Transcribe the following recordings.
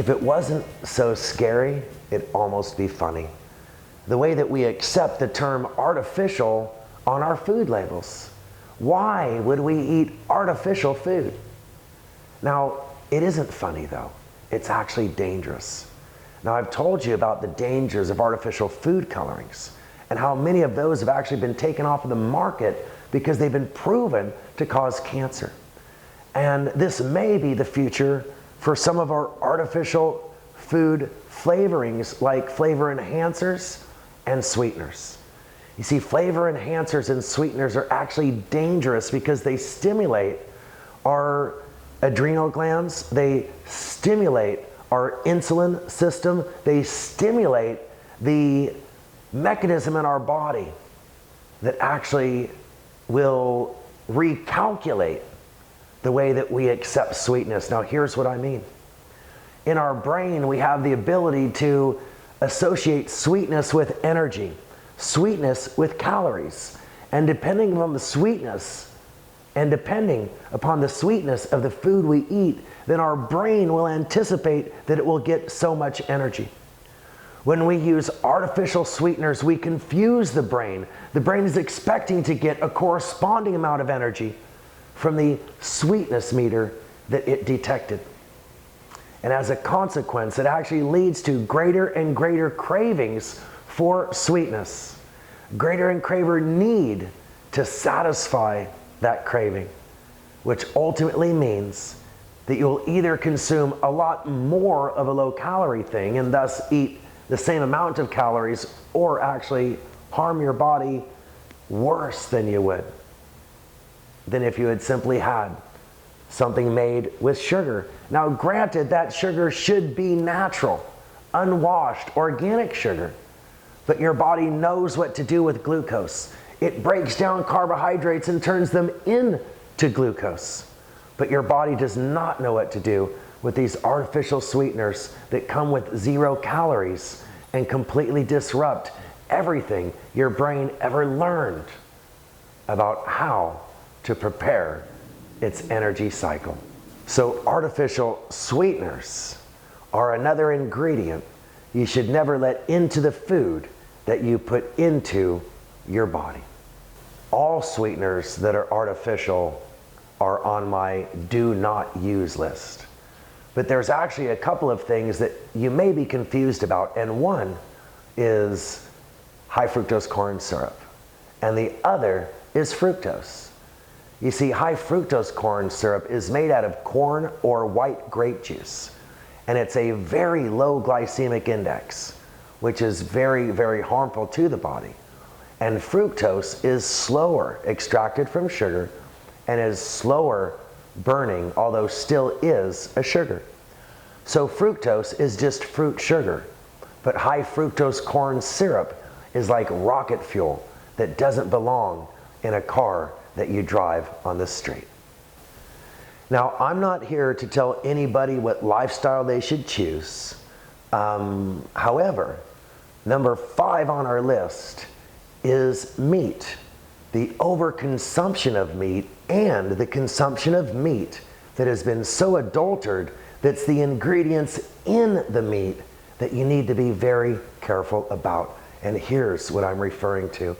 If it wasn't so scary, it'd almost be funny. The way that we accept the term artificial on our food labels. Why would we eat artificial food? Now, it isn't funny though. It's actually dangerous. Now, I've told you about the dangers of artificial food colorings and how many of those have actually been taken off of the market because they've been proven to cause cancer. And this may be the future for some of our artificial food flavorings like flavor enhancers and sweeteners. You see, flavor enhancers and sweeteners are actually dangerous because they stimulate our adrenal glands, they stimulate our insulin system, they stimulate the mechanism in our body that actually will recalculate the way that we accept sweetness. Now, here's what I mean. In our brain, we have the ability to associate sweetness with energy, sweetness with calories, and depending upon the sweetness of the food we eat, then our brain will anticipate that it will get so much energy. When we use artificial sweeteners, we confuse the brain. The brain is expecting to get a corresponding amount of energy from the sweetness meter that it detected. And as a consequence, it actually leads to greater and greater cravings for sweetness, greater and greater need to satisfy that craving, which ultimately means that you'll either consume a lot more of a low-calorie thing and thus eat the same amount of calories, or actually harm your body worse than you would than if you had simply had something made with sugar. Now, granted, that sugar should be natural, unwashed, organic sugar, but your body knows what to do with glucose. It breaks down carbohydrates and turns them into glucose. But your body does not know what to do with these artificial sweeteners that come with 0 calories and completely disrupt everything your brain ever learned about how to prepare its energy cycle. So artificial sweeteners are another ingredient you should never let into the food that you put into your body. All sweeteners that are artificial are on my do not use list. But there's actually a couple of things that you may be confused about, and one is high fructose corn syrup, and the other is fructose. You see, high fructose corn syrup is made out of corn or white grape juice, and it's a very low glycemic index, which is very, very harmful to the body. And fructose is slower extracted from sugar and is slower burning, although still is a sugar. So fructose is just fruit sugar, but high fructose corn syrup is like rocket fuel that doesn't belong in a car that you drive on the street. Now, I'm not here to tell anybody what lifestyle they should choose. However, number 5 on our list is meat. The overconsumption of meat and the consumption of meat that has been so adulterated that's the ingredients in the meat that you need to be very careful about. And here's what I'm referring to.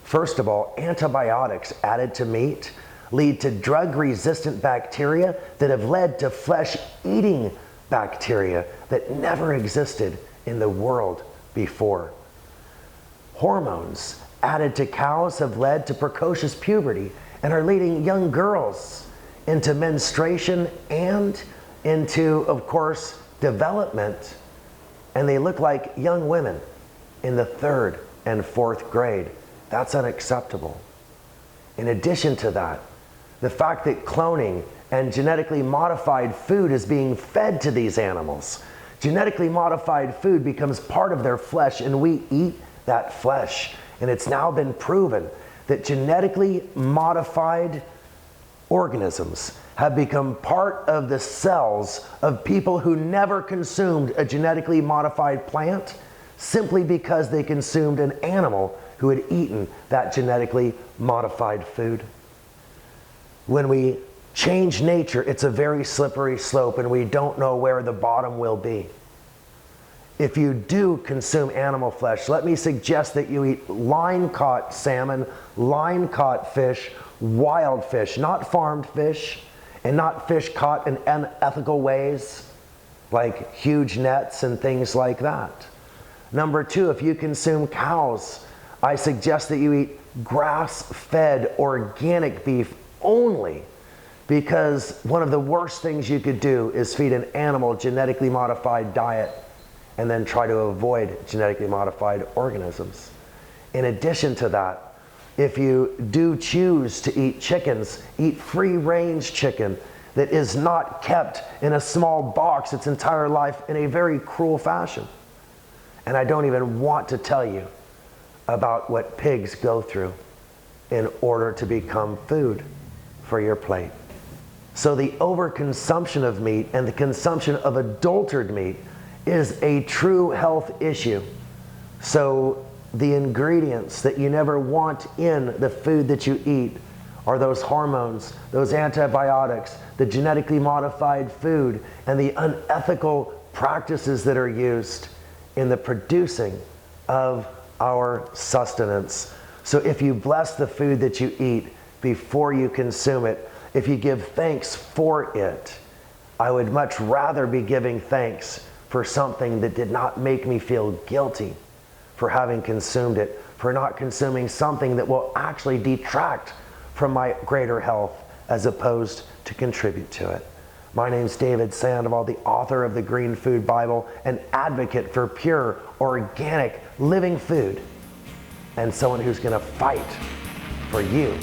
First of all, antibiotics added to meat lead to drug-resistant bacteria that have led to flesh-eating bacteria that never existed in the world before. Hormones added to cows have led to precocious puberty and are leading young girls into menstruation and into, of course, development. And they look like young women in the 3rd and 4th grade. That's unacceptable. In addition to that, the fact that cloning and genetically modified food is being fed to these animals. Genetically modified food becomes part of their flesh, and we eat that flesh. And it's now been proven that genetically modified organisms have become part of the cells of people who never consumed a genetically modified plant simply because they consumed an animal who had eaten that genetically modified food. When we change nature, it's a very slippery slope, and we don't know where the bottom will be. If you do consume animal flesh, let me suggest that you eat line-caught salmon, line-caught fish, wild fish, not farmed fish, and not fish caught in unethical ways, like huge nets and things like that. Number two, if you consume cows, I suggest that you eat grass-fed organic beef only, because one of the worst things you could do is feed an animal genetically modified diet and then try to avoid genetically modified organisms. In addition to that, if you do choose to eat chickens, eat free-range chicken that is not kept in a small box its entire life in a very cruel fashion. And I don't even want to tell you about what pigs go through in order to become food for your plate. So the overconsumption of meat and the consumption of adulterated meat is a true health issue. So the ingredients that you never want in the food that you eat are those hormones, those antibiotics, the genetically modified food, and the unethical practices that are used in the producing of our sustenance. So if you bless the food that you eat before you consume it, if you give thanks for it, I would much rather be giving thanks for something that did not make me feel guilty for having consumed it, for not consuming something that will actually detract from my greater health as opposed to contribute to it. My name's David Sandoval, the author of the Green Food Bible, an advocate for pure, organic, living food, and someone who's gonna fight for you